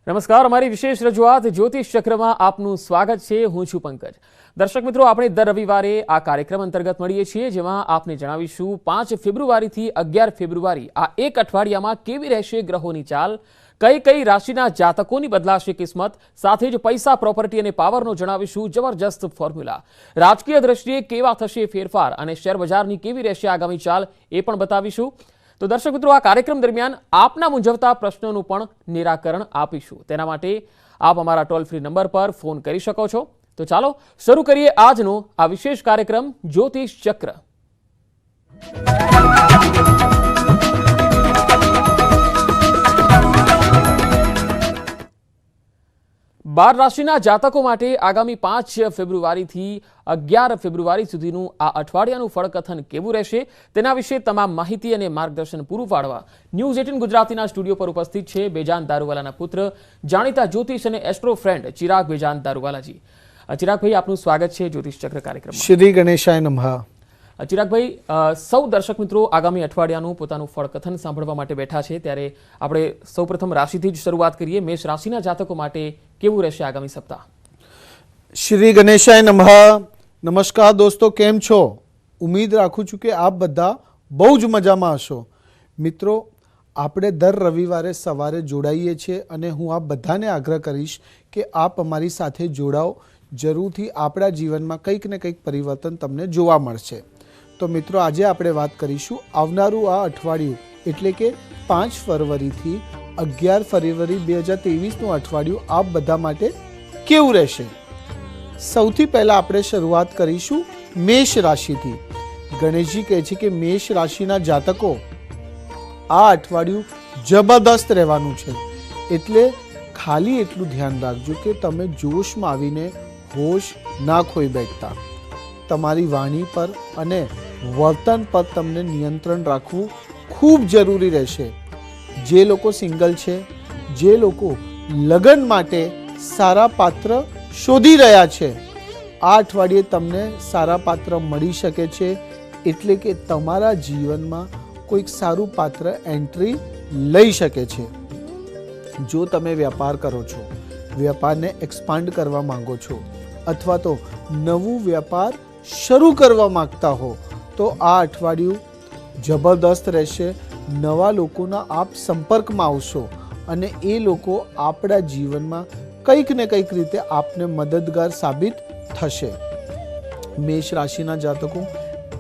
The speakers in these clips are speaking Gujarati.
નમસ્કાર, અમારી વિશેષ રજૂઆત જ્યોતિષ ચક્રમાં આપનું સ્વાગત છે। હું છું પંકજ। દર્શક મિત્રો, આપણે દર રવિવારે આ કાર્યક્રમ અંતર્ગત મળીએ છીએ, જેમાં આપને જણાવીશું 5 ફેબ્રુઆરીથી 11 ફેબ્રુઆરી આ એક અઠવાડિયામાં કેવી રહેશે ગ્રહોની ચાલ, કઈ કઈ રાશિના જાતકોની બદલાશે કિસ્મત, સાથે જ પૈસા, પ્રોપર્ટી અને પાવરનો જણાવીશું જબરજસ્ત ફોર્મ્યુલા। રાજકીય દ્રષ્ટિએ કેવા થશે ફેરફાર અને શેર બજારની કેવી રહેશે આગામી ચાલ એ પણ બતાવીશું। તો દર્શક મિત્રો, આ કાર્યક્રમ દરમિયાન આપના મૂંઝવતા પ્રશ્નોનું પણ નિરાકરણ આપીશું। તેના માટે આપ અમારા ટોલ ફ્રી નંબર પર ફોન કરી શકો છો। તો ચાલો શરૂ કરીએ આજનો આ વિશેષ કાર્યક્રમ જ્યોતિષ ચક્ર। 12 રાશિના જાતકો માટે આગામી 5 ફેબ્રુઆરીથી 11 ફેબ્રુઆરી સુધીનું આ અઠવાડિયાનું ફળકથન કેવું રહેશે તેના વિશે તમામ માહિતી અને માર્ગદર્શન પૂરું પાડવા ન્યૂઝ 18 ગુજરાતીના સ્ટુડિયો પર ઉપસ્થિત છે બેજાન દારૂવાલાના પુત્ર, જાણીતા જ્યોતિષ અને એસ્ટ્રો ફ્રેન્ડ ચિરાગ બેજાન દારૂવાલાજી। ચિરાગભાઈ, આપનું સ્વાગત છે જ્યોતિષ ચક્ર કાર્યક્રમમાં। શ્રી ગણેશાય નમઃ। ચિરાગભાઈ, સૌ દર્શક મિત્રો આગામી અઠવાડિયાનું પોતાનું ફળકથન સાંભળવા માટે બેઠા છે, ત્યારે આપણે સૌપ્રથમ રાશિથી જ શરૂઆત કરીએ। મેષ રાશિના જાતકો માટે કેવું રહેશે આગામી સપ્તાહ? શ્રી ગણેશાય નમઃ। નમસ્કાર દોસ્તો, કેમ છો? ઉમ્મીદ રાખું છું કે આપ બધા બહુ જ મજામાં હશો। મિત્રો, આપણે દર રવિવારે સવારે જોડાઈએ છીએ અને હું આપ બધાને આગ્રહ કરીશ કે આપ અમારી સાથે જોડાઓ। જરૂરથી આપણા જીવનમાં કંઈક ને કંઈક પરિવર્તન તમને જોવા મળશે। તો મિત્રો, આજે આપણે વાત કરીશું આવનારું આ અઠવાડિયું એટલે કે 5 ફરવરીથી 11 ફરવરી 2023નું અઠવાડિયું આપ બધા માટે કેવું રહેશે। સૌથી પહેલા આપણે શરૂઆત કરીશું મેષ રાશિથી। ગણેશજી કહે છે કે મેષ રાશિના જાતકો આ અઠવાડિયું જબરદસ્ત રહેવાનું છે, એટલે ખાલી એટલું ધ્યાન રાખજો કે તમે જોશમાં આવીને હોશ ના ખોઈ બેઠતા। તમારી વાણી પર અને વર્તન પર તમને નિયંત્રણ રાખવું ખૂબ જરૂરી રહેશે। જે લોકો સિંગલ છે, જે લોકો લગ્ન માટે સારા પાત્ર શોધી રહ્યા છે, આ અઠવાડિયે તમને સારા પાત્ર મળી શકે છે, એટલે કે તમારા જીવનમાં કોઈક સારું પાત્ર એન્ટ્રી લઈ શકે છે। જો તમે વેપાર કરો છો, વેપારને એક્સપાન્ડ કરવા માંગો છો અથવા તો નવું વેપાર શરૂ કરવા માંગતા હો તો આ અઠવાડિયું જબરદસ્ત રહેશે। નવા લોકોના આપ સંપર્કમાં આવશો અને એ લોકો આપણા જીવનમાં કંઈક ને કંઈક રીતે આપને મદદગાર સાબિત થશે। મેષ રાશિના જાતકો,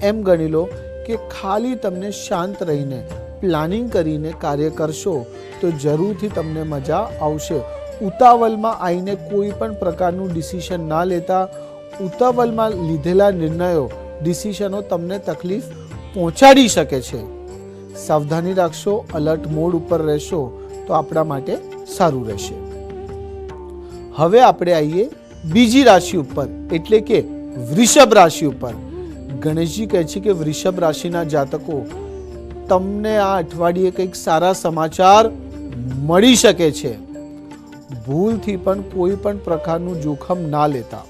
એમ ગણી લો કે ખાલી તમને શાંત રહીને પ્લાનિંગ કરીને કાર્ય કરશો તો જરૂરથી તમને મજા આવશે। ઉતાવળમાં આવીને કોઈ પણ પ્રકારનું ડિસિઝન ના લેતા। ઉતાવળમાં લીધેલા નિર્ણયો, ડિસિઝનો તમને તકલીફ પહોંચાડી શકે છે। સાવધાની રાખશો, અલર્ટ મોડ ઉપર રહેશો તો આપણા માટે સારું રહેશે। હવે આપણે આવીએ બીજી રાશિ ઉપર એટલે કે વૃષભ રાશિ ઉપર। ગણેશજી કહે છે કે વૃષભ રાશિના જાતકો, તમને આ અઠવાડિયે કંઈક સારા સમાચાર મળી શકે છે। ભૂલથી પણ કોઈ પણ પ્રકારનું જોખમ ના લેતા।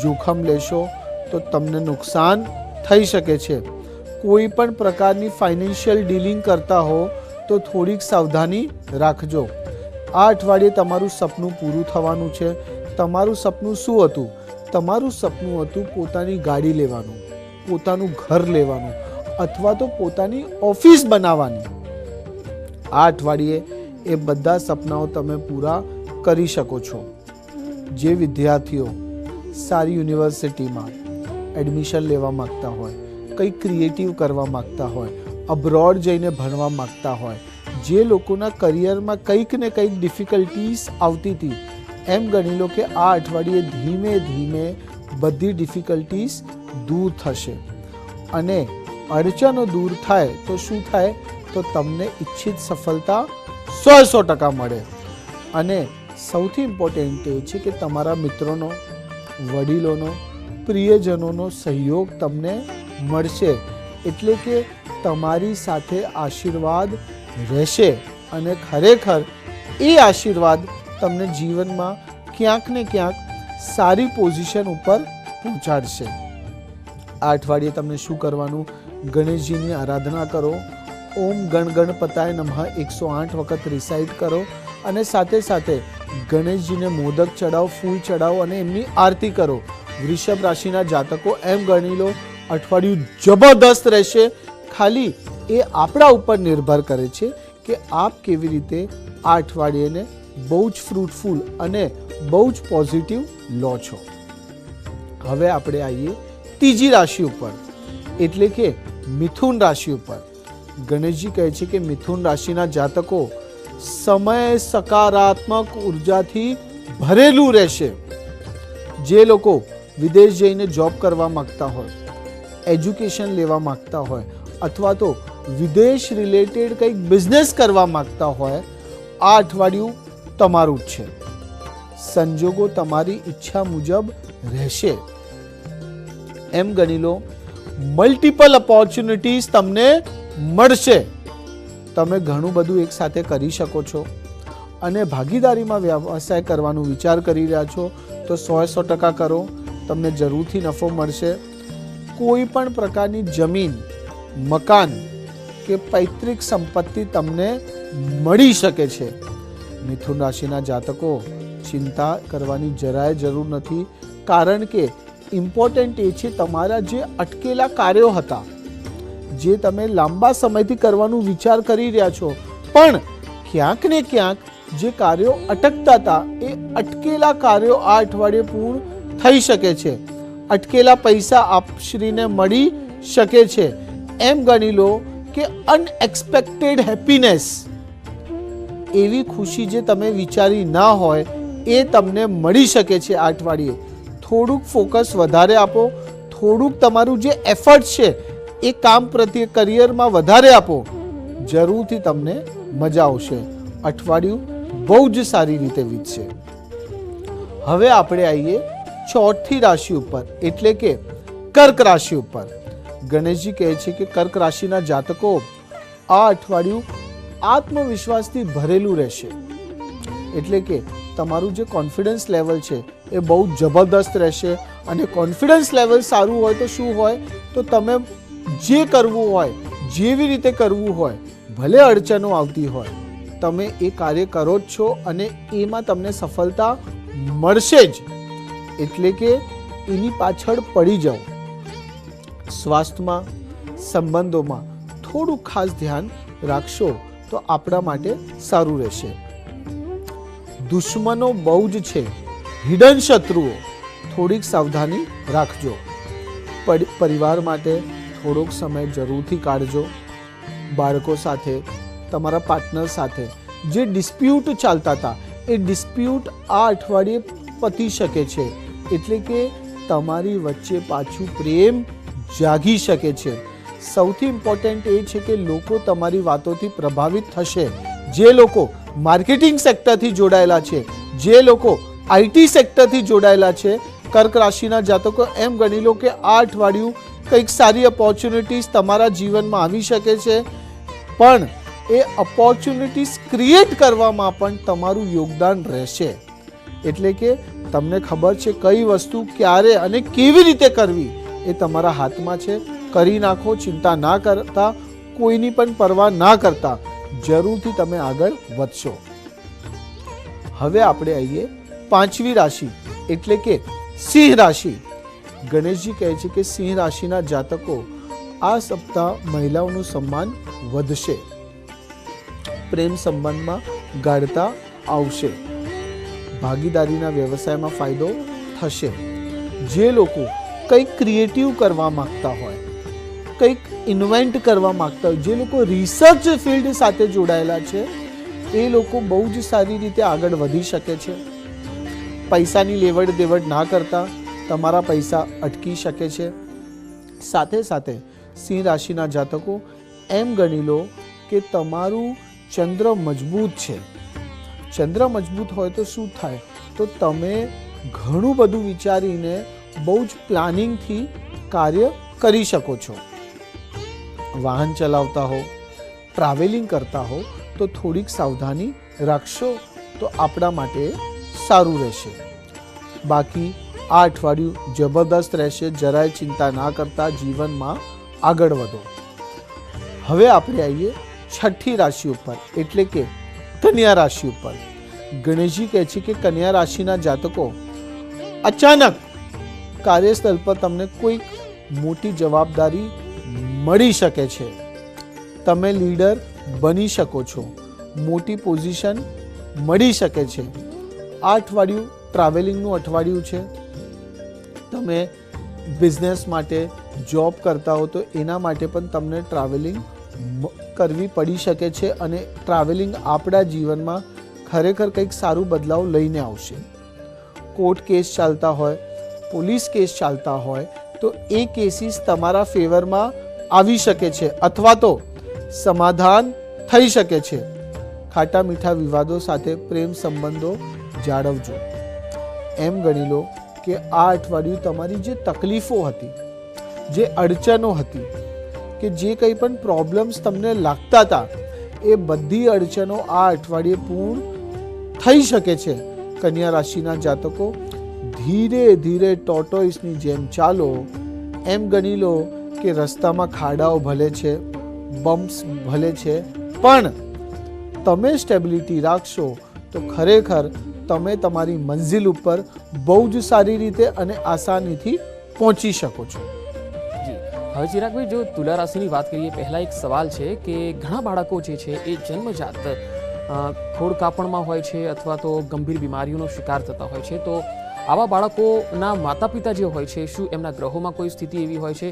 જોખમ લેશો તો તમને નુકસાન થઈ શકે છે। કોઈ પણ પ્રકારની ફાઇનાન્શિયલ ડીલિંગ કરતા હો તો થોડીક સાવધાની રાખજો। આ અઠવાડિયે તમારું સપનું પૂરું થવાનું છે। તમારું સપનું શું હતું? તમારું સપનું હતું પોતાની ગાડી લેવાનું, પોતાનું ઘર લેવાનું અથવા તો પોતાની ઓફિસ બનાવવાની। આ અઠવાડિયે એ બધા સપનાઓ તમે પૂરા કરી શકો છો। જે વિદ્યાર્થીઓ સારી યુનિવર્સિટીમાં એડમિશન લેવા માગતા હોય, કંઈક ક્રિએટિવ કરવા માગતા હોય, અબ્રોડ જઈને ભણવા માગતા હોય, જે લોકોના કરિયરમાં કંઈક ને કંઈક ડિફિકલ્ટીઝ આવતી હતી, એમ ગણી લો કે આ અઠવાડિયે ધીમે ધીમે બધી ડિફિકલ્ટીઝ દૂર થશે અને અડચણો દૂર થાય તો શું થાય તો તમને ઈચ્છિત સફળતા 100% મળે। અને સૌથી ઇમ્પોર્ટન્ટ એ છે કે તમારા મિત્રોનો, વડીલોનો, પ્રિયજનોનો સહયોગ તમને મળશે, એટલે કે તમારી સાથે આશીર્વાદ રહેશે અને ખરેખર એ આશીર્વાદ તમને જીવનમાં ક્યાંક ને ક્યાંક સારી પોઝિશન ઉપર પહોંચાડશે। આ અઠવાડિયે તમને શું કરવાનું? ગણેશજીની આરાધના કરો। ઓમ ગણ ગણપતાય નમઃ 108 વખત રિસાઇટ કરો અને સાથે સાથે ગણેશજીને મોદક ચડાવો, ફૂલ ચડાવો અને એમની આરતી કરો. વૃષભ રાશિના જાતકો એમ ગણી લો અઠવાડિયું જબરદસ્ત રહેશે. ખાલી એ આપણા ઉપર નિર્ભર કરે છે કે આપ કેવી રીતે આ અઠવાડિયેને બહુ જ ફ્રૂટફુલ અને બહુ જ પોઝિટિવ લો છો. હવે આપણે આવીએ ત્રીજી રાશિ ઉપર, એટલે કે મિથુન રાશિ ઉપર. ગણેશજી કહે છે કે મિથુન રાશિના જાતકો સમય સકારાત્મક ઉર્જાથી ભરેલું રહેશે. જે લોકો વિદેશ જઈને જોબ કરવા માંગતા હોય, એજ્યુકેશન લેવા માંગતા હોય અથવા તો વિદેશ રિલેટેડ કંઈક બિઝનેસ કરવા માંગતા હોય, આ અઠવાડિયું તમારું જ છે. સંજોગો તમારી ઈચ્છા મુજબ રહેશે. એમ ગણી લો મલ્ટિપલ ઓપોર્ચ્યુનિટીઝ તમને મળશે. તમે ઘણું બધું એક સાથે કરી શકો છો અને ભાગીદારીમાં વ્યવસાય કરવાનો વિચાર કરી રહ્યા છો તો 100% કરો. તમને જરૂરથી નફો મળશે. કોઈ પણ પ્રકારની જમીન, મકાન કે પૈતૃક સંપત્તિ તમને મળી શકે છે. મિથુન રાશિના જાતકો ચિંતા કરવાની જરાય જરૂર નથી, કારણ કે ઇમ્પોર્ટન્ટ એ છે તમારા જે અટકેલા કાર્યો હતા, જે તમે લાંબા સમયથી કરવાનું વિચાર કરી રહ્યા છો, પણ ક્યાંક ને ક્યાંક જે કાર્યો અટકતા હતા એ અટકેલા કાર્યો આ અઠવાડિયે પૂર્ણ થઈ શકે છે. અટકેલા પૈસા આપશ્રીને મળી શકે છે. એમ ગણી લો કે અનએક્સપેક્ટેડ હેપીનેસ, એવી ખુશી જે તમે વિચારી ના હોય એ તમને મળી શકે છે આ અઠવાડિયે. થોડુંક ફોકસ વધારે આપો, થોડુંક તમારું જે એફર્ટ છે એ કામ પ્રત્યે, કરિયરમાં વધારે આપો. જરૂરથી તમને મજા આવશે. અઠવાડિયું બહુ જ સારી રીતે વીતશે. હવે આપણે આવીએ ચોથી રાશિ ઉપર, એટલે કે કર્ક રાશિ ઉપર. ગણેશજી કહે છે કે કર્ક રાશિના જાતકો આ અઠવાડિયું આત્મવિશ્વાસથી ભરેલું રહેશે. એટલે કે તમારું જે કોન્ફિડન્સ લેવલ છે એ બહુ જબરદસ્ત રહેશે. અને કોન્ફિડન્સ લેવલ સારું હોય તો શું હોય, તો તમે જે કરવું હોય, જેવી રીતે કરવું હોય, ભલે અડચણો આવતી હોય, તમે એ કાર્ય કરો જ છો અને એમાં તમને સફળતા મળશે જ. એટલે કે એની પાછળ પડી જાઓ. સ્વાસ્થ્યમાં, સંબંધોમાં થોડું ખાસ ધ્યાન રાખશો તો આપણા માટે સારું રહેશે. દુશ્મનો બહુ જ છે, હિડન શત્રુઓ, થોડીક સાવધાની રાખજો. પરિવાર માટે થોડોક સમય જરૂરથી કાઢજો. બાળકો સાથે, તમારા પાર્ટનર સાથે જે ડિસ્પ્યુટ ચાલતા હતા એ ડિસ્પ્યુટ આ અઠવાડિયે પતી શકે છે. એટલે કે તમારી વચ્ચે પાછું પ્રેમ જાગી શકે છે. સૌથી ઇમ્પોર્ટન્ટ એ છે કે લોકો તમારી વાતોથી પ્રભાવિત થશે. જે લોકો માર્કેટિંગ સેક્ટરથી જોડાયેલા છે, જે લોકો આઈટી સેક્ટરથી જોડાયેલા છે, કર્ક રાશિના જાતકો એમ ગણી લો કે આ અઠવાડિયું કંઈક સારી ઓપોર્ચ્યુનિટીઝ તમારા જીવનમાં આવી શકે છે. પણ એ ઓપોર્ચ્યુનિટીઝ ક્રિએટ કરવામાં પણ તમારું યોગદાન રહેશે. એટલે કે તમને ખબર છે કઈ વસ્તુ ક્યારે અને કેવી રીતે કરવી એ તમારા હાથમાં છે. કરી નાખો. ચિંતા ના કરતા, કોઈની પણ પરવા ના કરતા જરૂરથી તમે આગળ વધશો. હવે આપણે આવીએ પાંચમી રાશિ, એટલે કે સિંહ રાશિ. ગણેશજી કહે છે કે સિંહ રાશિના જાતકો આ સપ્તાહ મહિલાઓનું સન્માન વધશે. પ્રેમ સંબંધમાં ગાઢતા આવશે. ભાગીદારીના વ્યવસાયમાં ફાયદો થશે. જે લોકો કંઈક ક્રિએટિવ કરવા માંગતા હોય, કંઈક ઇન્વેન્ટ કરવા માંગતા હોય, જે લોકો રિસર્ચ ફિલ્ડ સાથે જોડાયેલા છે, એ લોકો બહુ જ સારી રીતે આગળ વધી શકે છે. પૈસાની લેવડ દેવડ ના કરતા તમારા પૈસા અટકી શકે છે. સાથે સાથે સિંહ રાશિના જાતકો એમ ગણી લો કે તમારું ચંદ્ર મજબૂત છે. ચંદ્ર મજબૂત હોય તો શું થાય, તો તમે ઘણું બધું વિચારીને બહુ જ પ્લાનિંગથી કાર્ય કરી શકો છો. વાહન ચલાવતા હો, ટ્રાવેલિંગ કરતા હો તો થોડીક સાવધાની રાખશો તો આપણા માટે સારું રહેશે. બાકી આ અઠવાડિયું જબરદસ્ત રહેશે. જરાય ચિંતા ના કરતા જીવનમાં આગળ વધો. હવે આપણે આવીએ છઠ્ઠી રાશિ ઉપર, એટલે કે કન્યા રાશિ ઉપર. ગણેશજી કહે છે કે કન્યા રાશિના જાતકો અચાનક કાર્યસ્થળ પર તમને કોઈક મોટી જવાબદારી મળી શકે છે. તમે લીડર બની શકો છો, મોટી પોઝિશન મળી શકે છે. આ અઠવાડિયું ટ્રાવેલિંગનું અઠવાડિયું છે. તમે બિઝનેસ માટે જોબ કરતા હો તો એના માટે પણ તમને ટ્રાવેલિંગ કરવી પડી શકે છે અને ટ્રાવેલિંગ આપણા જીવનમાં ખરેખર કંઈક સારું બદલાવ લઈને આવશે. કોર્ટ કેસ ચાલતા હોય, પોલીસ કેસ ચાલતા હોય તો એ કેસીસ તમારા ફેવરમાં આવી શકે છે અથવા તો સમાધાન થઈ શકે છે. ખાટા મીઠા વિવાદો સાથે પ્રેમ સંબંધો જાળવજો. એમ ગણી લો કે આ અઠવાડિયું તમારી જે તકલીફો હતી, જે અડચણો હતી, કે જે કંઈ પણ પ્રોબ્લેમ્સ તમને લાગતા હતા એ બધી અડચણો આ અઠવાડિયે પૂર્ણ થઈ શકે છે. કન્યા રાશિના જાતકો ધીરે ધીરે ટોર્ટોઇસની જેમ ચાલો. એમ ગણી લો કે રસ્તામાં ખાડાઓ ભલે છે, બમ્પ્સ ભલે છે, પણ તમે સ્ટેબિલિટી રાખશો તો ખરેખર તમે તમારી મંજિલ ઉપર બહુ જ સારી રીતે અને આસાનીથી પહોંચી શકો છો. હવે ચિરાગભાઈ, જો તુલા રાશિની વાત કરીએ, પહેલા એક સવાલ છે કે ઘણા બાળકો જે છે એ જન્મજાત ખોડ કાપણમાં હોય છે અથવા તો ગંભીર બીમારીઓનો શિકાર થતા હોય છે. તો આવા બાળકોના માતા પિતા જે હોય છે, શું એમના ગ્રહોમાં કોઈ સ્થિતિ એવી હોય છે?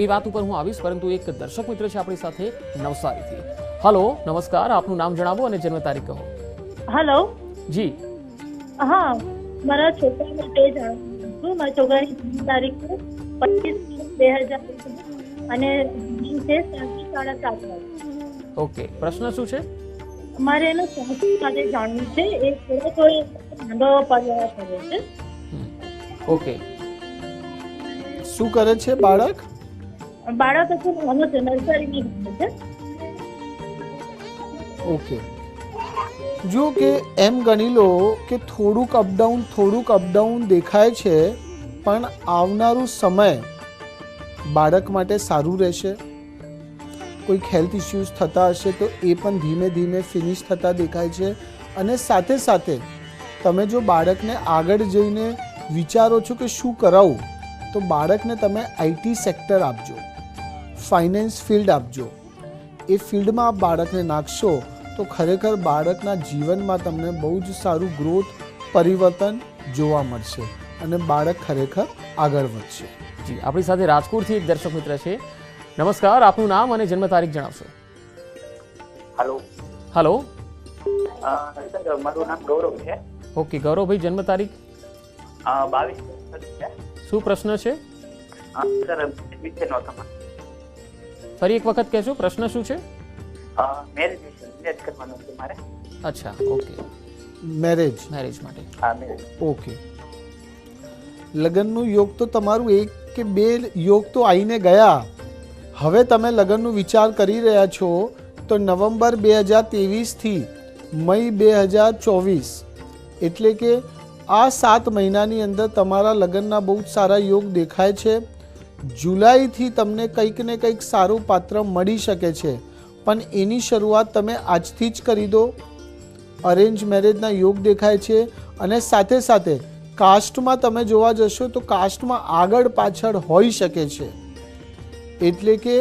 એ વાત ઉપર હું આવીશ, પરંતુ એક દર્શક મિત્ર છે આપણી સાથે નવસારીથી. હલો, નમસ્કાર, આપનું નામ જણાવો અને જન્મ તારીખ કહો. હેલો. જી. હા, મારા છોકરા માટે જાણવું છું. મારા છોકરાની જન્મ તારીખ છે 25/2000 અને છે 7:30. ઓકે, પ્રશ્ન શું છે? મારે એનો સ્વાસ્થ્ય માટે જાણવું છે. એ થોડો ઠંડો પડવા કરે છે. ઓકે, શું કરે છે બાળક? બાળક હજુ નાનો છે, નર્સરીની ભણે છે. ઓકે, જો કે એમ ગણી લો કે થોડુંક અપડાઉન દેખાય છે, પણ આવનારું સમય બાળક માટે સારું રહેશે. કોઈક હેલ્થ ઇશ્યુઝ થતા હશે તો એ પણ ધીમે ધીમે ફિનિશ થતા દેખાય છે. અને સાથે સાથે તમે જો બાળકને આગળ જઈને વિચારો છો કે શું કરાવું, તો બાળકને તમે આઈટી સેક્ટર આપજો, ફાઇનાન્સ ફિલ્ડ આપજો. એ ફિલ્ડમાં આપ બાળકને નાખશો તો ખરેખર બાળકના જીવનમાં તમને બહુ જ સારું ગ્રોથ, પરિવર્તન જોવા મળશે અને બાળક ખરેખર આગળ વધશે. જી, આપણી સાથે રાજકોટથી એક દર્શક મિત્ર છે. નમસ્કાર, આપનું નામ અને જન્મ તારીખ જણાવશો. હેલો. હલો. સર, મારું નામ ગૌરવ છે. ઓકે, ગૌરવભાઈ, જન્મ તારીખ? 22 છે. શું પ્રશ્ન છે? સર, વિશેનો તમારો. ફરી એક વખત કહેશો, પ્રશ્ન શું છે? મેરેજ કરવાનું છે મારે. અચ્છા, ઓકે, મેરેજ માટે. હા, મેરેજ. ઓકે, લગ્નનું યોગ તો તમારું એક કે બે યોગ તો આવીને ગયા. હવે તમે લગ્નનું વિચાર કરી રહ્યા છો તો નવેમ્બર 2023 થી મઈ 2024 એટલે કે આ 7 મહિનાની અંદર તમારા લગ્નના બહુ જ સારા યોગ દેખાય છે. જુલાઈથી તમને કંઈક ને કંઈક સારું પાત્ર મળી શકે છે, પણ એની શરૂઆત તમે આજથી જ કરી દો. અરેન્જ મેરેજના યોગ દેખાય છે અને સાથે સાથે કાસ્ટમાં તમે જોવા જશો તો કાસ્ટમાં આગળ પાછળ હોઈ શકે છે. એટલે કે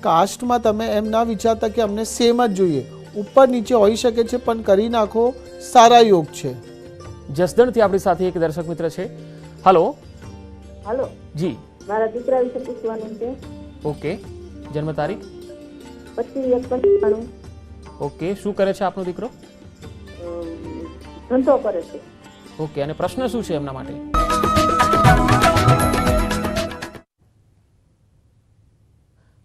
કાસ્ટમાં તમે એમ ના વિચારતા કે અમને સેમ જ જોઈએ, ઉપર નીચે હોઈ શકે છે, પણ કરી નાખો, સારા યોગ છે. જસદણથી આપણી સાથે એક દર્શક મિત્ર છે. હલો. હાલો, જી. મારા દીકરા વિશે પૂછવાનું છે. ઓકે, જન્મ તારીખ? 25/1/95. ઓકે, શું કરે છે આપનો દીકરો? ધંધો કરે છે. ઓકે, અને પ્રશ્ન શું છે એમના માટે?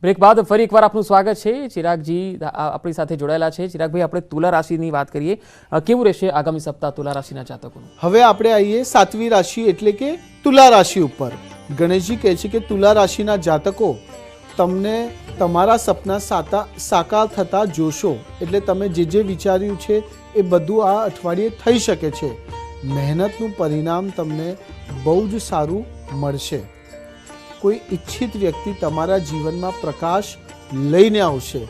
બ્રેક બાદ ફરી એકવાર આપનું સ્વાગત છે. ચિરાગજી આપણી સાથે જોડાયેલા છે. ચિરાગભાઈ, આપણે તુલા રાશિની વાત કરીએ. કેવું રહેશે આગામી સપ્તાહ તુલા રાશિના જાતકોનું? હવે આપણે આવીએ 7મી રાશિ એટલે કે તુલા રાશિ ઉપર. ગણેશજી કહે છે કે તુલા રાશિના જાતકો તમને તમારા સપના સાકાર થતા જોશો. એટલે તમે જે વિચાર્યું છે એ બધું આ અઠવાડિયે થઈ શકે છે. મહેનતનું પરિણામ તમને બહુ જ સારું મળશે. કોઈ ઈચ્છિત વ્યક્તિ તમારા જીવનમાં પ્રકાશ લઈને આવશે.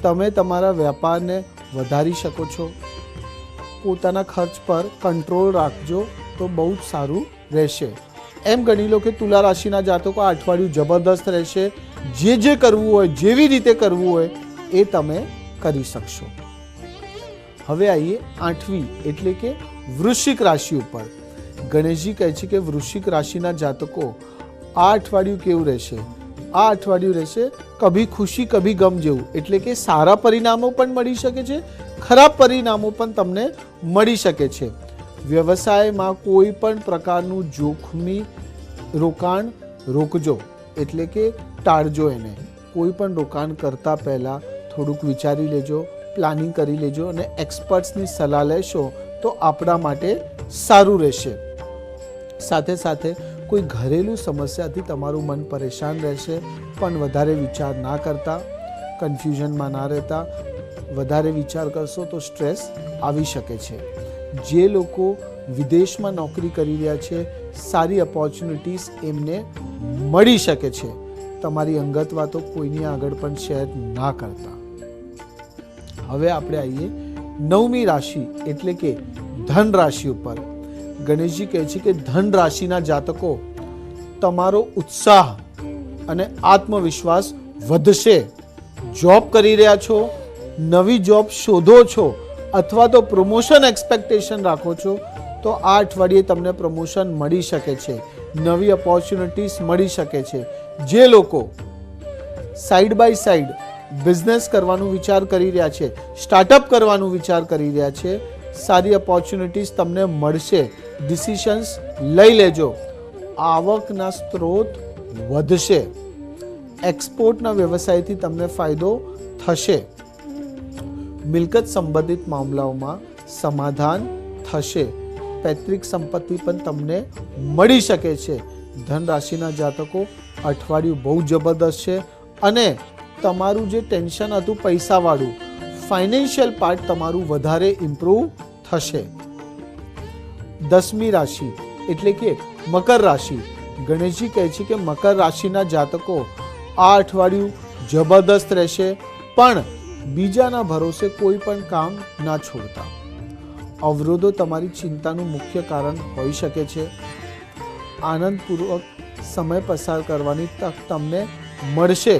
તમે તમારા વેપારને વધારી શકો છો. પોતાના ખર્ચ પર કંટ્રોલ રાખજો તો બહુ જ સારું રહેશે. એમ ગણી લો કે તુલા રાશિના જાતકો આ અઠવાડિયું જબરદસ્ત રહેશે. જે કરવું હોય, જેવી રીતે કરવું હોય એ તમે કરી શકશો. હવે આવીએ 8મી એટલે કે વૃશ્ચિક રાશિ ઉપર. ગણેશજી કહે છે કે વૃશ્ચિક રાશિના જાતકો આ અઠવાડિયું કેવું રહેશે? આ અઠવાડિયું રહેશે કભી ખુશી કભી ગમ જેવું. એટલે કે સારા પરિણામો પણ મળી શકે છે, ખરાબ પરિણામો પણ તમને મળી શકે છે. વ્યવસાયમાં કોઈ પણ પ્રકારનું જોખમી રોકાણ રોકજો, એટલે કે ટાળજો એને. કોઈ પણ રોકાણ કરતા પહેલાં થોડુંક વિચારી લેજો, પ્લાનિંગ કરી લેજો અને એક્સપર્ટ્સની સલાહ લેશો તો આપણા માટે સારું રહેશે. સાથે સાથે કોઈ ઘરેલું સમસ્યાથી તમારું મન પરેશાન રહેશે, પણ વધારે વિચાર ના કરતા, કન્ફ્યુઝનમાં ના રહેતા. વધારે વિચાર કરશો તો સ્ટ્રેસ આવી શકે છે. જે લોકો વિદેશમાં નોકરી કરી રહ્યા છે, સારી ઓપોર્ચ્યુનિટીઝ એમને મળી શકે છે. તમારી અંગત વાતો કોઈની આગળ પણ શેર ના કરતા. હવે આપણે આવીએ 9મી રાશિ એટલે કે ધન રાશિ ઉપર. ગણેશજી કહે છે કે ધન રાશિના જાતકો તમારો ઉત્સાહ અને આત્મવિશ્વાસ વધશે. જોબ કરી રહ્યા છો, નવી જોબ શોધો છો અથવા તો પ્રમોશન એક્સપેક્ટેશન રાખો છો તો આ અઠવાડિયે તમને પ્રમોશન મળી શકે છે, નવી ઓપોર્ચ્યુનિટીઝ મળી શકે છે. જે લોકો સાઈડ બાય સાઈડ બિઝનેસ કરવાનું વિચાર કરી રહ્યા છે, સ્ટાર્ટઅપ કરવાનું વિચાર કરી રહ્યા છે, સારી ઓપોર્ચ્યુનિટીઝ તમને મળશે. ડિસિશન્સ લઈ લેજો. આવકના સ્ત્રોત વધશે. એક્સપોર્ટના વ્યવસાયથી તમને ફાયદો થશે. મિલકત સંબંધિત મામલાઓમાં સમાધાન થશે. પૈતૃક સંપત્તિ પણ તમને મળી શકે છે. ધન રાશિના જાતકો અઠવાડિયું બહુ જબરદસ્ત છે અને તમારું જે ટેન્શન હતું પૈસાવાળું, ફાઇનાન્શિયલ પાર્ટ તમારું વધારે ઇમ્પ્રૂવ થશે. 10મી રાશિ એટલે કે મકર રાશિ. ગણેશજી કહે છે કે મકર રાશિના જાતકો આ અઠવાડિયું જબરદસ્ત રહેશે, પણ બીજાના ભરોસે કોઈ પણ કામ ના છોડતા. અવરોધો તમારી ચિંતાનું મુખ્ય કારણ હોઈ શકે છે. આનંદપૂર્વક સમય પસાર કરવાની તક તમને મળશે.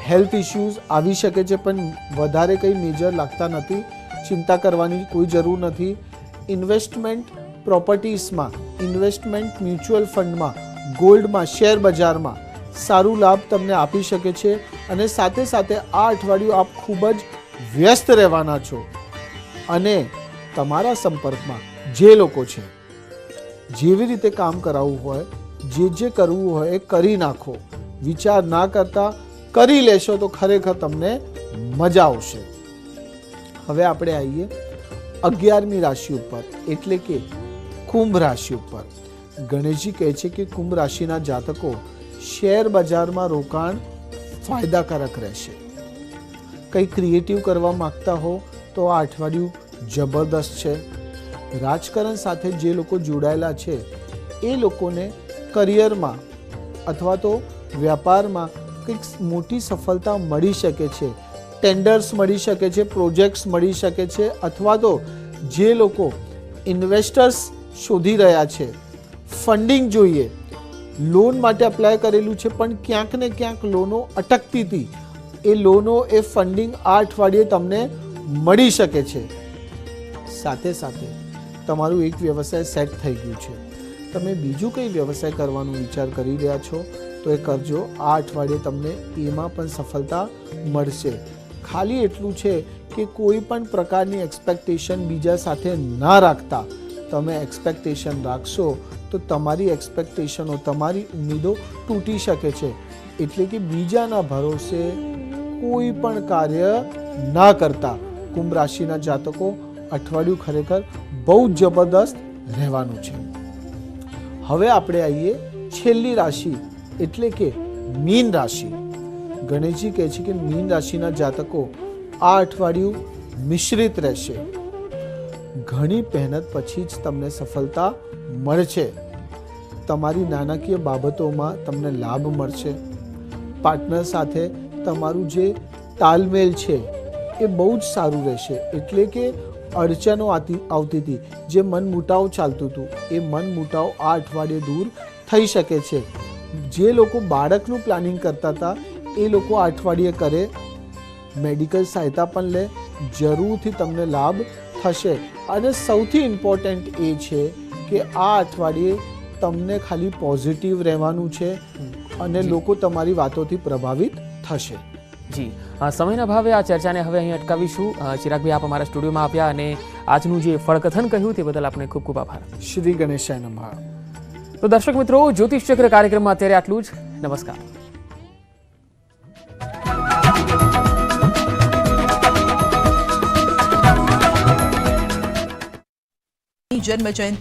હેલ્થ ઇશ્યુઝ આવી શકે છે પણ વધારે કંઈ મેજર લાગતા નથી. ચિંતા કરવાની કોઈ જરૂર નથી. ઇન્વેસ્ટમેન્ટ પ્રોપર્ટીઝમાં, ઇન્વેસ્ટમેન્ટ મ્યુચ્યુઅલ ફંડમાં, ગોલ્ડમાં, શેર બજારમાં સારું લાભ તમને આપી શકે છે. અને સાથે સાથે આ અઠવાડિયું આપ ખૂબ જ વ્યસ્ત રહેવાના છો અને તમારા સંપર્કમાં જે લોકો છે, જેવી રીતે કામ કરાવવું હોય, જે કરવું હોય એ કરી નાખો. વિચાર ના કરતા કરી લેશો તો ખરેખર તમને મજા આવશે. હવે આપણે આવીએ 11મી રાશિ ઉપર એટલે કે કુંભ રાશિ ઉપર. ગણેશજી કહે છે કે કુંભ રાશિના જાતકો શેર બજારમાં રોકાણ ફાયદાકારક રહેશે. કંઈ ક્રિએટિવ કરવા માંગતા હો તો આ અઠવાડિયું જબરદસ્ત છે. રાજકારણ સાથે જે લોકો જોડાયેલા છે એ લોકોને કરિયરમાં અથવા તો વ્યાપારમાં કંઈક મોટી સફળતા મળી શકે છે. ટેન્ડર્સ મળી શકે છે, પ્રોજેક્ટ્સ મળી શકે છે, અથવા તો જે લોકો ઇન્વેસ્ટર્સ શોધી રહ્યા છે, ફંડિંગ જોઈએ, લોન માટે અપ્લાય કરેલું છે પણ ક્યાંક ને ક્યાંક લોનો અટકતી હતી, એ લોનો એ ફંડિંગ આ અઠવાડિયે તમને મળી શકે છે. સાથે સાથે તમારું એક વ્યવસાય સેટ થઈ ગયું છે. તમે બીજું કંઈ વ્યવસાય કરવાનો વિચાર કરી રહ્યા છો તો એ કરજો. આ અઠવાડિયે તમને એમાં પણ સફળતા મળશે. ખાલી એટલું છે કે કોઈ પણ પ્રકારની એક્સપેક્ટેશન બીજા સાથે ના રાખતા. તમે એક્સપેક્ટેશન રાખશો તો તમારી એક્સપેક્ટેશનો, તમારી ઉમ્મીદો તૂટી શકે છે. એટલે કે બીજાના ભરોસે કોઈ પણ કાર્ય ના કરતા. કુંભ રાશિના જાતકો અઠવાડિયું ખરેખર બહુ જબરદસ્ત રહેવાનું છે. હવે આપણે આવીએ છેલ્લી રાશિ એટલે કે મીન રાશિ. ગણેશજી કહે છે કે મીન રાશિના જાતકો આ અઠવાડિયું મિશ્રિત રહેશે. ઘણી મહેનત પછી જ તમને સફળતા મળશે. તમારી નાણાકીય બાબતોમાં તમને લાભ મળશે. પાર્ટનર સાથે તમારું જે તાલમેલ છે એ બહુ જ સારું રહેશે. એટલે કે અડચણો આવતી હતી, જે મન મુટાવ ચાલતું હતું, એ મન મુટાવ આ અઠવાડિયે દૂર થઈ શકે છે. જે લોકો બાળકનું પ્લાનિંગ કરતા હતા એ લોકો આ અઠવાડિયે કરે, મેડિકલ સહાયતા પણ લે, જરૂરથી તમને લાભ થશે. અને સૌથી ઇમ્પોર્ટન્ટ એ છે કે આ અઠવાડિયે તમને ખાલી પોઝિટિવ રહેવાનું છે અને લોકો તમારી વાતોથી પ્રભાવિત થશે. જી, સમયના ભાવે આ ચર્ચાને હવે અહીં અટકાવીશું. ચિરાગભાઈ, આપ અમારા સ્ટુડિયોમાં આવ્યા અને આજનું જે ફળકથન કહ્યું તે બદલ આપને ખૂબ ખૂબ આભાર. શ્રી ગણેશાય નમઃ. તો દર્શક મિત્રો, જ્યોતિષ ચક્ર કાર્યક્રમમાં અત્યારે આટલું જ. નમસ્કાર. જન્મ જયંતિ